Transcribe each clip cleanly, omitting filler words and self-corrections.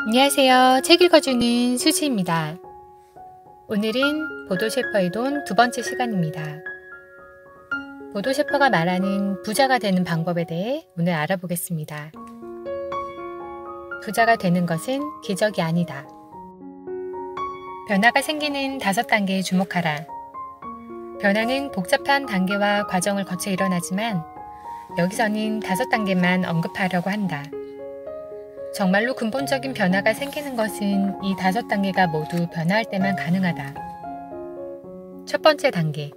안녕하세요. 책 읽어주는 수지입니다. 오늘은 보도 셰퍼의 돈 두 번째 시간입니다. 보도 셰퍼가 말하는 부자가 되는 방법에 대해 오늘 알아보겠습니다. 부자가 되는 것은 기적이 아니다. 변화가 생기는 5단계에 주목하라. 변화는 복잡한 단계와 과정을 거쳐 일어나지만 여기서는 5단계만 언급하려고 한다. 정말로 근본적인 변화가 생기는 것은 이 5단계가 모두 변화할 때만 가능하다. 첫 번째 단계.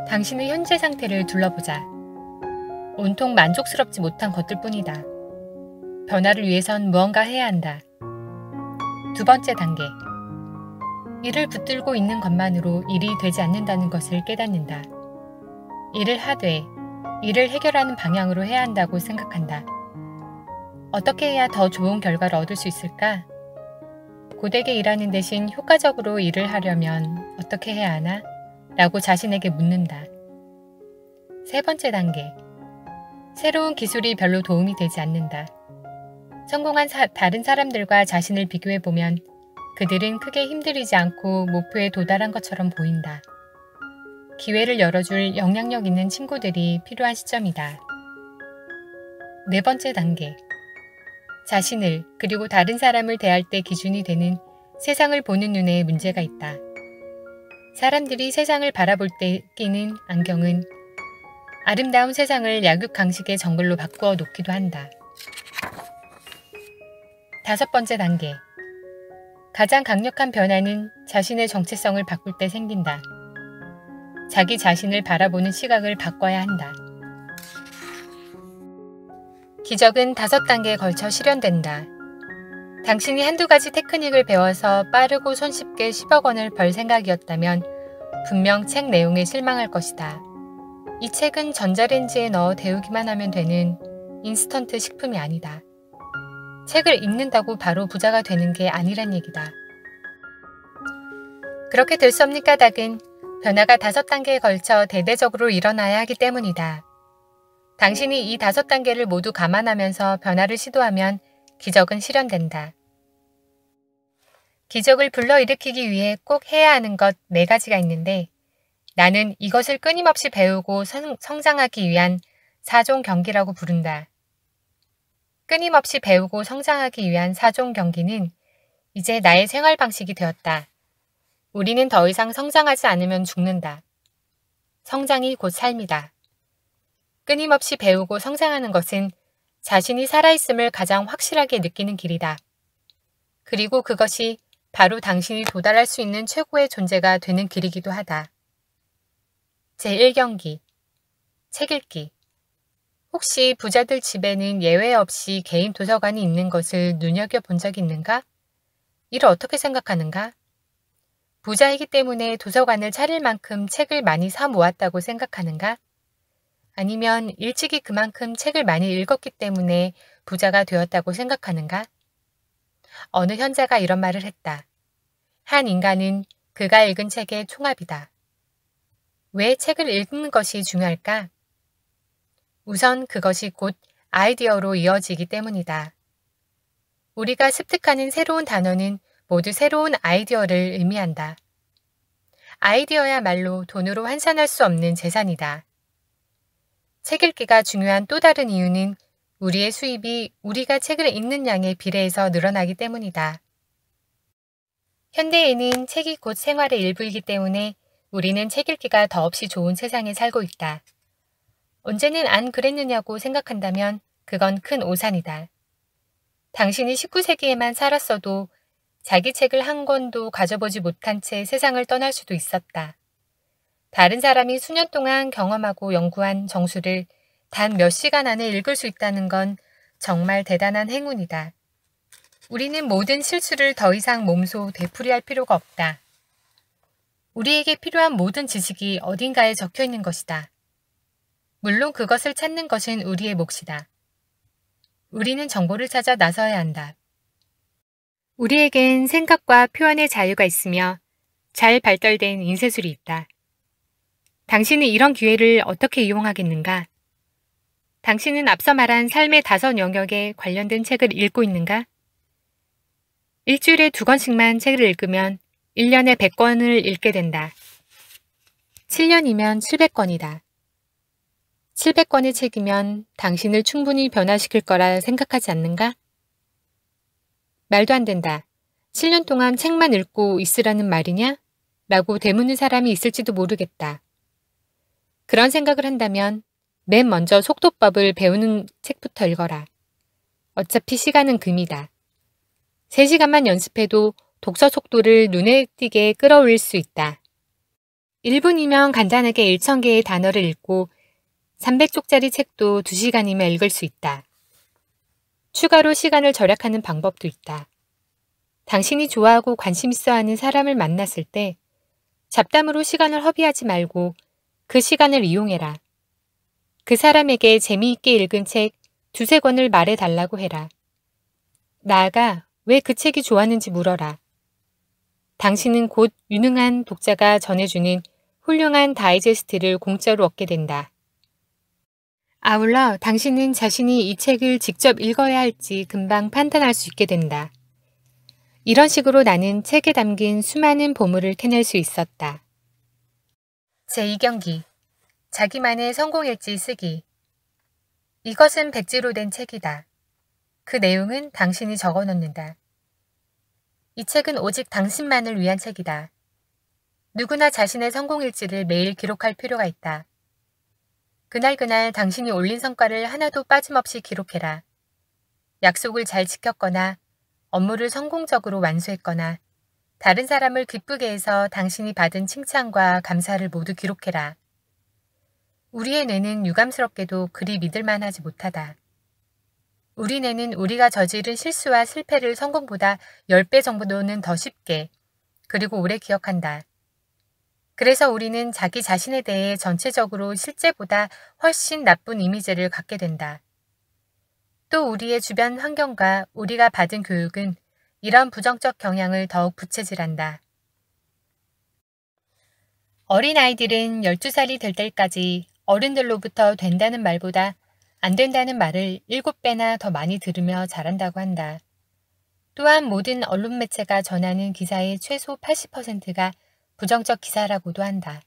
당신의 현재 상태를 둘러보자. 온통 만족스럽지 못한 것들 뿐이다. 변화를 위해선 무언가 해야 한다. 두 번째 단계. 이를 붙들고 있는 것만으로 일이 되지 않는다는 것을 깨닫는다. 일을 하되 일을 해결하는 방향으로 해야 한다고 생각한다. 어떻게 해야 더 좋은 결과를 얻을 수 있을까? 고되게 일하는 대신 효과적으로 일을 하려면 어떻게 해야 하나? 라고 자신에게 묻는다. 세 번째 단계. 새로운 기술이 별로 도움이 되지 않는다. 성공한 다른 사람들과 자신을 비교해보면 그들은 크게 힘들이지 않고 목표에 도달한 것처럼 보인다. 기회를 열어줄 영향력 있는 친구들이 필요한 시점이다. 네 번째 단계. 자신을 그리고 다른 사람을 대할 때 기준이 되는 세상을 보는 눈에 문제가 있다. 사람들이 세상을 바라볼 때 끼는 안경은 아름다운 세상을 약육강식의 정글로 바꾸어 놓기도 한다. 다섯 번째 단계. 가장 강력한 변화는 자신의 정체성을 바꿀 때 생긴다. 자기 자신을 바라보는 시각을 바꿔야 한다. 기적은 5단계에 걸쳐 실현된다. 당신이 한두 가지 테크닉을 배워서 빠르고 손쉽게 10억 원을 벌 생각이었다면 분명 책 내용에 실망할 것이다. 이 책은 전자레인지에 넣어 데우기만 하면 되는 인스턴트 식품이 아니다. 책을 읽는다고 바로 부자가 되는 게 아니란 얘기다. 그렇게 될 수 없는 까닭은 변화가 5단계에 걸쳐 대대적으로 일어나야 하기 때문이다. 당신이 이 5단계를 모두 감안하면서 변화를 시도하면 기적은 실현된다. 기적을 불러일으키기 위해 꼭 해야 하는 것 4가지가 있는데 나는 이것을 끊임없이 배우고 성장하기 위한 4종 경기라고 부른다. 끊임없이 배우고 성장하기 위한 4종 경기는 이제 나의 생활 방식이 되었다. 우리는 더 이상 성장하지 않으면 죽는다. 성장이 곧 삶이다. 끊임없이 배우고 성장하는 것은 자신이 살아있음을 가장 확실하게 느끼는 길이다. 그리고 그것이 바로 당신이 도달할 수 있는 최고의 존재가 되는 길이기도 하다. 제1경기. 책 읽기. 혹시 부자들 집에는 예외 없이 개인 도서관이 있는 것을 눈여겨본 적이 있는가? 이를 어떻게 생각하는가? 부자이기 때문에 도서관을 차릴 만큼 책을 많이 사 모았다고 생각하는가? 아니면 일찍이 그만큼 책을 많이 읽었기 때문에 부자가 되었다고 생각하는가? 어느 현자가 이런 말을 했다. 한 인간은 그가 읽은 책의 총합이다. 왜 책을 읽는 것이 중요할까? 우선 그것이 곧 아이디어로 이어지기 때문이다. 우리가 습득하는 새로운 단어는 모두 새로운 아이디어를 의미한다. 아이디어야말로 돈으로 환산할 수 없는 재산이다. 책 읽기가 중요한 또 다른 이유는 우리의 수입이 우리가 책을 읽는 양에 비례해서 늘어나기 때문이다. 현대에는 책이 곧 생활의 일부이기 때문에 우리는 책 읽기가 더없이 좋은 세상에 살고 있다. 언제는 안 그랬느냐고 생각한다면 그건 큰 오산이다. 당신이 19세기에만 살았어도 자기 책을 한 권도 가져보지 못한 채 세상을 떠날 수도 있었다. 다른 사람이 수년 동안 경험하고 연구한 정수를 단 몇 시간 안에 읽을 수 있다는 건 정말 대단한 행운이다. 우리는 모든 실수를 더 이상 몸소 되풀이할 필요가 없다. 우리에게 필요한 모든 지식이 어딘가에 적혀 있는 것이다. 물론 그것을 찾는 것은 우리의 몫이다. 우리는 정보를 찾아 나서야 한다. 우리에겐 생각과 표현의 자유가 있으며 잘 발달된 인쇄술이 있다. 당신은 이런 기회를 어떻게 이용하겠는가? 당신은 앞서 말한 삶의 5 영역에 관련된 책을 읽고 있는가? 일주일에 2권씩만 책을 읽으면 1년에 100권을 읽게 된다. 7년이면 700권이다. 700권의 책이면 당신을 충분히 변화시킬 거라 생각하지 않는가? 말도 안 된다. 7년 동안 책만 읽고 있으라는 말이냐? 라고 되묻는 사람이 있을지도 모르겠다. 그런 생각을 한다면 맨 먼저 속도법을 배우는 책부터 읽어라. 어차피 시간은 금이다. 3시간만 연습해도 독서 속도를 눈에 띄게 끌어올릴 수 있다. 1분이면 간단하게 1000개의 단어를 읽고 300쪽짜리 책도 2시간이면 읽을 수 있다. 추가로 시간을 절약하는 방법도 있다. 당신이 좋아하고 관심 있어 하는 사람을 만났을 때 잡담으로 시간을 허비하지 말고 그 시간을 이용해라. 그 사람에게 재미있게 읽은 책 2~3권을 말해달라고 해라. 나아가 왜 그 책이 좋았는지 물어라. 당신은 곧 유능한 독자가 전해주는 훌륭한 다이제스트를 공짜로 얻게 된다. 아울러 당신은 자신이 이 책을 직접 읽어야 할지 금방 판단할 수 있게 된다. 이런 식으로 나는 책에 담긴 수많은 보물을 캐낼 수 있었다. 제2경기 자기만의 성공일지 쓰기. 이것은 백지로 된 책이다. 그 내용은 당신이 적어놓는다. 이 책은 오직 당신만을 위한 책이다. 누구나 자신의 성공일지를 매일 기록할 필요가 있다. 그날 당신이 올린 성과를 하나도 빠짐없이 기록해라. 약속을 잘 지켰거나 업무를 성공적으로 완수했거나 다른 사람을 기쁘게 해서 당신이 받은 칭찬과 감사를 모두 기록해라. 우리의 뇌는 유감스럽게도 그리 믿을만하지 못하다. 우리 뇌는 우리가 저지른 실수와 실패를 성공보다 10배 정도는 더 쉽게 그리고 오래 기억한다. 그래서 우리는 자기 자신에 대해 전체적으로 실제보다 훨씬 나쁜 이미지를 갖게 된다. 또 우리의 주변 환경과 우리가 받은 교육은 이런 부정적 경향을 더욱 부채질한다. 어린아이들은 12살이 될 때까지 어른들로부터 된다는 말보다 안 된다는 말을 7배나 더 많이 들으며 자란다고 한다. 또한 모든 언론 매체가 전하는 기사의 최소 80%가 부정적 기사라고도 한다.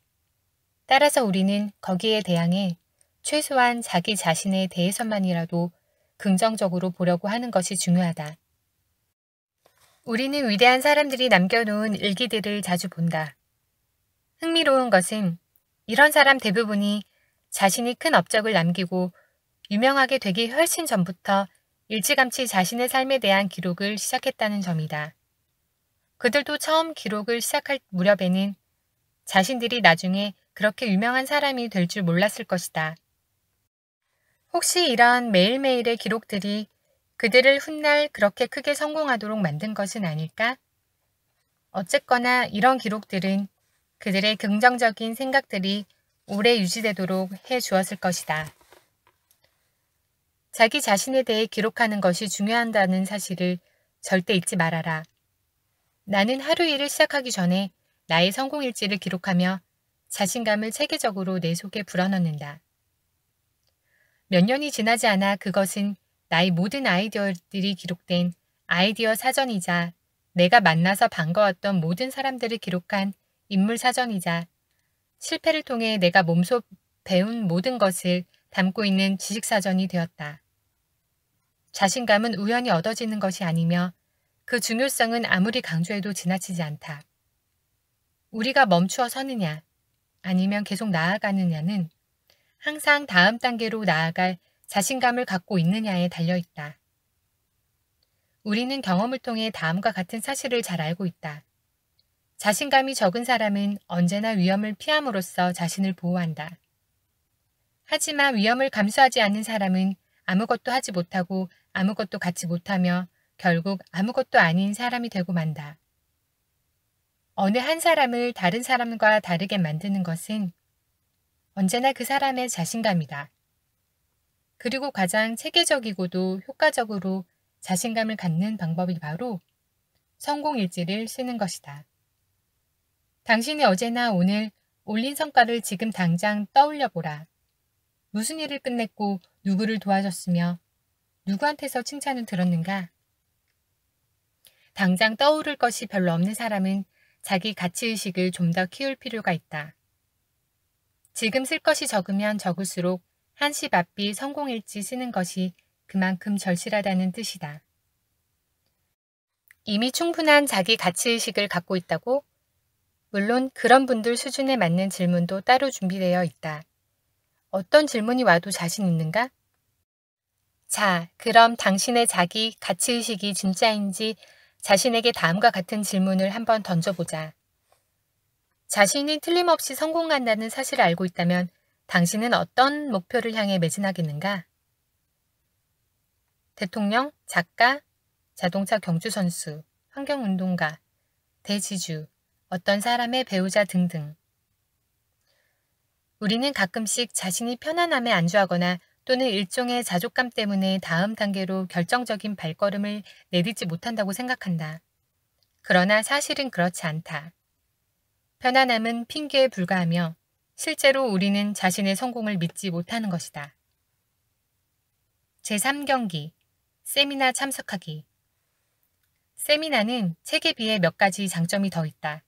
따라서 우리는 거기에 대항해 최소한 자기 자신에 대해서만이라도 긍정적으로 보려고 하는 것이 중요하다. 우리는 위대한 사람들이 남겨놓은 일기들을 자주 본다. 흥미로운 것은 이런 사람 대부분이 자신이 큰 업적을 남기고 유명하게 되기 훨씬 전부터 일찌감치 자신의 삶에 대한 기록을 시작했다는 점이다. 그들도 처음 기록을 시작할 무렵에는 자신들이 나중에 그렇게 유명한 사람이 될 줄 몰랐을 것이다. 혹시 이런 매일매일의 기록들이 그들을 훗날 그렇게 크게 성공하도록 만든 것은 아닐까? 어쨌거나 이런 기록들은 그들의 긍정적인 생각들이 오래 유지되도록 해 주었을 것이다. 자기 자신에 대해 기록하는 것이 중요하다는 사실을 절대 잊지 말아라. 나는 하루 일을 시작하기 전에 나의 성공일지를 기록하며 자신감을 체계적으로 내 속에 불어넣는다. 몇 년이 지나지 않아 그것은 나의 모든 아이디어들이 기록된 아이디어 사전이자 내가 만나서 반가웠던 모든 사람들을 기록한 인물 사전이자 실패를 통해 내가 몸소 배운 모든 것을 담고 있는 지식사전이 되었다. 자신감은 우연히 얻어지는 것이 아니며 그 중요성은 아무리 강조해도 지나치지 않다. 우리가 멈추어 서느냐 아니면 계속 나아가느냐는 항상 다음 단계로 나아갈 자신감을 갖고 있느냐에 달려있다. 우리는 경험을 통해 다음과 같은 사실을 잘 알고 있다. 자신감이 적은 사람은 언제나 위험을 피함으로써 자신을 보호한다. 하지만 위험을 감수하지 않는 사람은 아무것도 하지 못하고 아무것도 갖지 못하며 결국 아무것도 아닌 사람이 되고 만다. 어느 한 사람을 다른 사람과 다르게 만드는 것은 언제나 그 사람의 자신감이다. 그리고 가장 체계적이고도 효과적으로 자신감을 갖는 방법이 바로 성공일지를 쓰는 것이다. 당신이 어제나 오늘 올린 성과를 지금 당장 떠올려 보라. 무슨 일을 끝냈고 누구를 도와줬으며 누구한테서 칭찬을 들었는가? 당장 떠오를 것이 별로 없는 사람은 자기 가치의식을 좀 더 키울 필요가 있다. 지금 쓸 것이 적으면 적을수록 한시 앞이 성공일지 쓰는 것이 그만큼 절실하다는 뜻이다. 이미 충분한 자기 가치의식을 갖고 있다고? 물론 그런 분들 수준에 맞는 질문도 따로 준비되어 있다. 어떤 질문이 와도 자신 있는가? 자, 그럼 당신의 자기 가치의식이 진짜인지 자신에게 다음과 같은 질문을 한번 던져보자. 자신이 틀림없이 성공한다는 사실을 알고 있다면 당신은 어떤 목표를 향해 매진하겠는가? 대통령, 작가, 자동차 경주선수, 환경운동가, 대지주, 어떤 사람의 배우자 등등. 우리는 가끔씩 자신이 편안함에 안주하거나 또는 일종의 자족감 때문에 다음 단계로 결정적인 발걸음을 내딛지 못한다고 생각한다. 그러나 사실은 그렇지 않다. 편안함은 핑계에 불과하며 실제로 우리는 자신의 성공을 믿지 못하는 것이다. 제3경기, 세미나 참석하기. 세미나는 책에 비해 몇 가지 장점이 더 있다.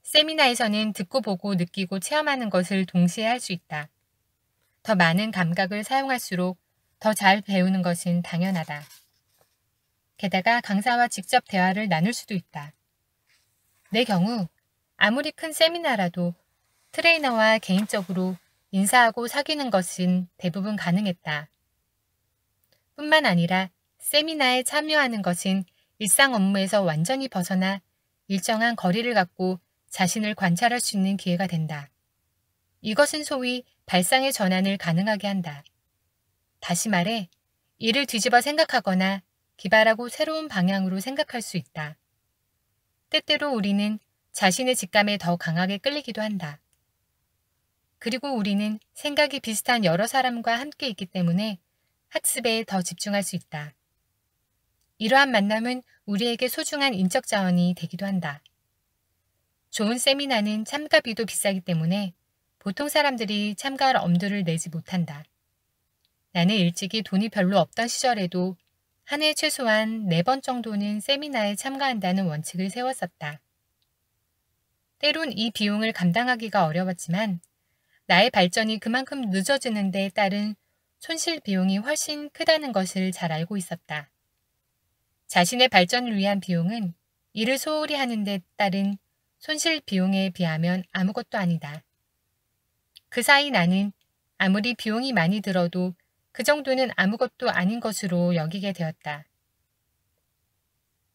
세미나에서는 듣고 보고 느끼고 체험하는 것을 동시에 할 수 있다. 더 많은 감각을 사용할수록 더 잘 배우는 것은 당연하다. 게다가 강사와 직접 대화를 나눌 수도 있다. 내 경우 아무리 큰 세미나라도 트레이너와 개인적으로 인사하고 사귀는 것은 대부분 가능했다. 뿐만 아니라 세미나에 참여하는 것은 일상 업무에서 완전히 벗어나 일정한 거리를 갖고 자신을 관찰할 수 있는 기회가 된다. 이것은 소위 발상의 전환을 가능하게 한다. 다시 말해, 이를 뒤집어 생각하거나 기발하고 새로운 방향으로 생각할 수 있다. 때때로 우리는 자신의 직감에 더 강하게 끌리기도 한다. 그리고 우리는 생각이 비슷한 여러 사람과 함께 있기 때문에 학습에 더 집중할 수 있다. 이러한 만남은 우리에게 소중한 인적 자원이 되기도 한다. 좋은 세미나는 참가비도 비싸기 때문에 보통 사람들이 참가할 엄두를 내지 못한다. 나는 일찍이 돈이 별로 없던 시절에도 한 해 최소한 4번 정도는 세미나에 참가한다는 원칙을 세웠었다. 때론 이 비용을 감당하기가 어려웠지만 나의 발전이 그만큼 늦어지는 데 따른 손실 비용이 훨씬 크다는 것을 잘 알고 있었다. 자신의 발전을 위한 비용은 일을 소홀히 하는 데 따른 손실 비용에 비하면 아무것도 아니다. 그 사이 나는 아무리 비용이 많이 들어도 그 정도는 아무것도 아닌 것으로 여기게 되었다.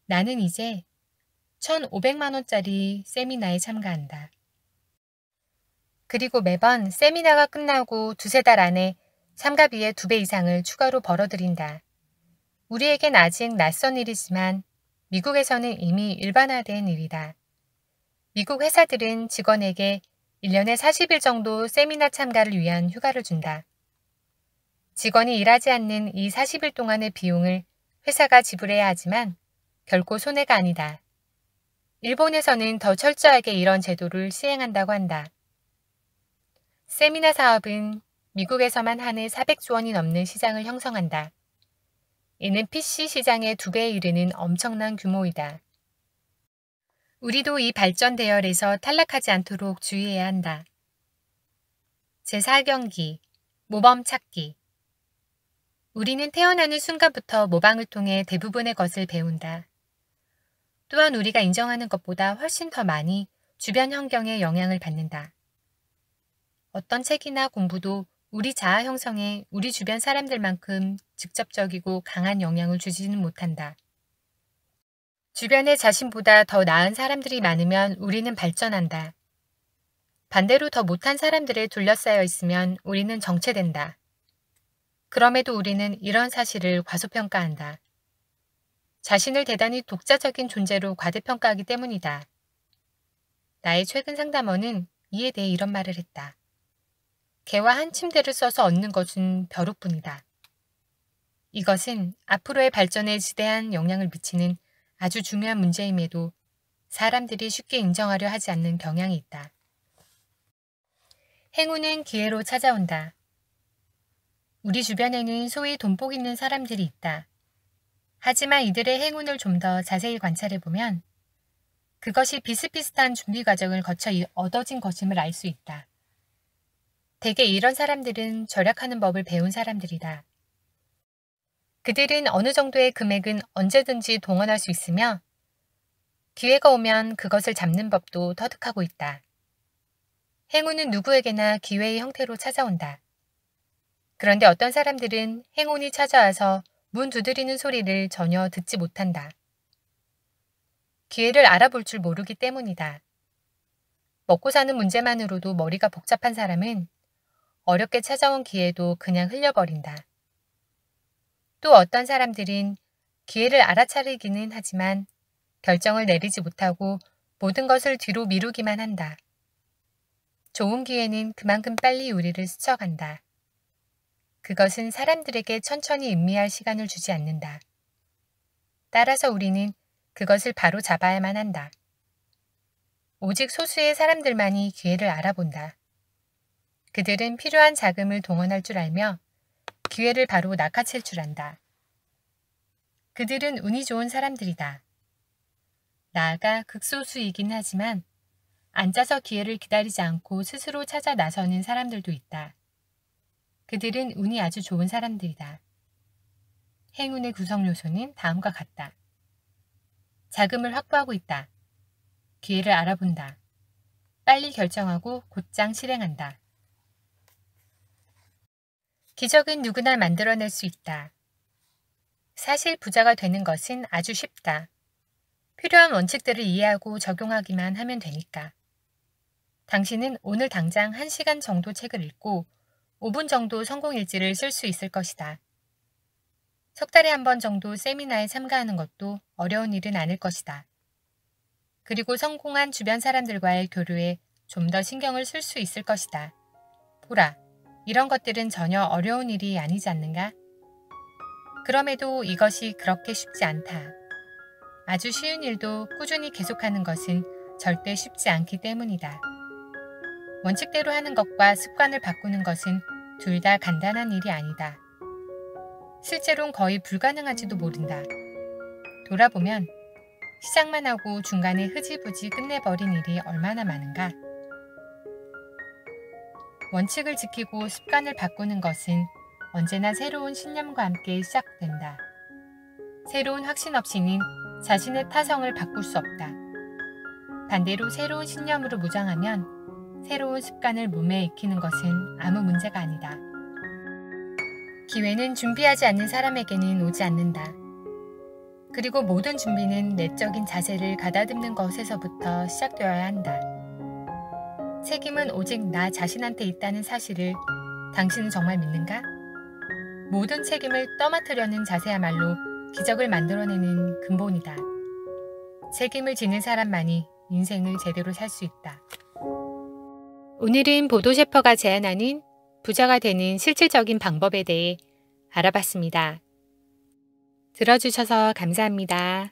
나는 이제 1,500만 원짜리 세미나에 참가한다. 그리고 매번 세미나가 끝나고 2-3달 안에 참가비의 2배 이상을 추가로 벌어들인다. 우리에겐 아직 낯선 일이지만 미국에서는 이미 일반화된 일이다. 미국 회사들은 직원에게 1년에 40일 정도 세미나 참가를 위한 휴가를 준다. 직원이 일하지 않는 이 40일 동안의 비용을 회사가 지불해야 하지만 결코 손해가 아니다. 일본에서는 더 철저하게 이런 제도를 시행한다고 한다. 세미나 사업은 미국에서만 한 해 400조 원이 넘는 시장을 형성한다. 이는 PC 시장의 2배에 이르는 엄청난 규모이다. 우리도 이 발전 대열에서 탈락하지 않도록 주의해야 한다. 제4경기, 모범 찾기. 우리는 태어나는 순간부터 모방을 통해 대부분의 것을 배운다. 또한 우리가 인정하는 것보다 훨씬 더 많이 주변 환경에 영향을 받는다. 어떤 책이나 공부도 우리 자아 형성에 우리 주변 사람들만큼 직접적이고 강한 영향을 주지는 못한다. 주변에 자신보다 더 나은 사람들이 많으면 우리는 발전한다. 반대로 더 못한 사람들에 둘러싸여 있으면 우리는 정체된다. 그럼에도 우리는 이런 사실을 과소평가한다. 자신을 대단히 독자적인 존재로 과대평가하기 때문이다. 나의 최근 상담원은 이에 대해 이런 말을 했다. 개와 한 침대를 써서 얻는 것은 벼룩뿐이다. 이것은 앞으로의 발전에 지대한 영향을 미치는 아주 중요한 문제임에도 사람들이 쉽게 인정하려 하지 않는 경향이 있다. 행운은 기회로 찾아온다. 우리 주변에는 소위 돈복 있는 사람들이 있다. 하지만 이들의 행운을 좀 더 자세히 관찰해보면 그것이 비슷비슷한 준비 과정을 거쳐 얻어진 것임을 알 수 있다. 대개 이런 사람들은 절약하는 법을 배운 사람들이다. 그들은 어느 정도의 금액은 언제든지 동원할 수 있으며 기회가 오면 그것을 잡는 법도 터득하고 있다. 행운은 누구에게나 기회의 형태로 찾아온다. 그런데 어떤 사람들은 행운이 찾아와서 문 두드리는 소리를 전혀 듣지 못한다. 기회를 알아볼 줄 모르기 때문이다. 먹고 사는 문제만으로도 머리가 복잡한 사람은 어렵게 찾아온 기회도 그냥 흘려버린다. 또 어떤 사람들은 기회를 알아차리기는 하지만 결정을 내리지 못하고 모든 것을 뒤로 미루기만 한다. 좋은 기회는 그만큼 빨리 우리를 스쳐간다. 그것은 사람들에게 천천히 음미할 시간을 주지 않는다. 따라서 우리는 그것을 바로 잡아야만 한다. 오직 소수의 사람들만이 기회를 알아본다. 그들은 필요한 자금을 동원할 줄 알며 기회를 바로 낚아챌 줄 안다. 그들은 운이 좋은 사람들이다. 나아가 극소수이긴 하지만 앉아서 기회를 기다리지 않고 스스로 찾아 나서는 사람들도 있다. 그들은 운이 아주 좋은 사람들이다. 행운의 구성 요소는 다음과 같다. 자금을 확보하고 있다. 기회를 알아본다. 빨리 결정하고 곧장 실행한다. 기적은 누구나 만들어낼 수 있다. 사실 부자가 되는 것은 아주 쉽다. 필요한 원칙들을 이해하고 적용하기만 하면 되니까. 당신은 오늘 당장 1시간 정도 책을 읽고 5분 정도 성공일지를 쓸 수 있을 것이다. 석 달에 한 번 정도 세미나에 참가하는 것도 어려운 일은 아닐 것이다. 그리고 성공한 주변 사람들과의 교류에 좀 더 신경을 쓸 수 있을 것이다. 보라, 이런 것들은 전혀 어려운 일이 아니지 않는가? 그럼에도 이것이 그렇게 쉽지 않다. 아주 쉬운 일도 꾸준히 계속하는 것은 절대 쉽지 않기 때문이다. 원칙대로 하는 것과 습관을 바꾸는 것은 둘 다 간단한 일이 아니다. 실제로는 거의 불가능한지도 모른다. 돌아보면 시작만 하고 중간에 흐지부지 끝내버린 일이 얼마나 많은가? 원칙을 지키고 습관을 바꾸는 것은 언제나 새로운 신념과 함께 시작된다. 새로운 확신 없이는 자신의 타성을 바꿀 수 없다. 반대로 새로운 신념으로 무장하면 새로운 습관을 몸에 익히는 것은 아무 문제가 아니다. 기회는 준비하지 않는 사람에게는 오지 않는다. 그리고 모든 준비는 내적인 자세를 가다듬는 것에서부터 시작되어야 한다. 책임은 오직 나 자신한테 있다는 사실을 당신은 정말 믿는가? 모든 책임을 떠맡으려는 자세야말로 기적을 만들어내는 근본이다. 책임을 지는 사람만이 인생을 제대로 살 수 있다. 오늘은 보도 셰퍼가 제안하는 부자가 되는 실질적인 방법에 대해 알아봤습니다. 들어주셔서 감사합니다.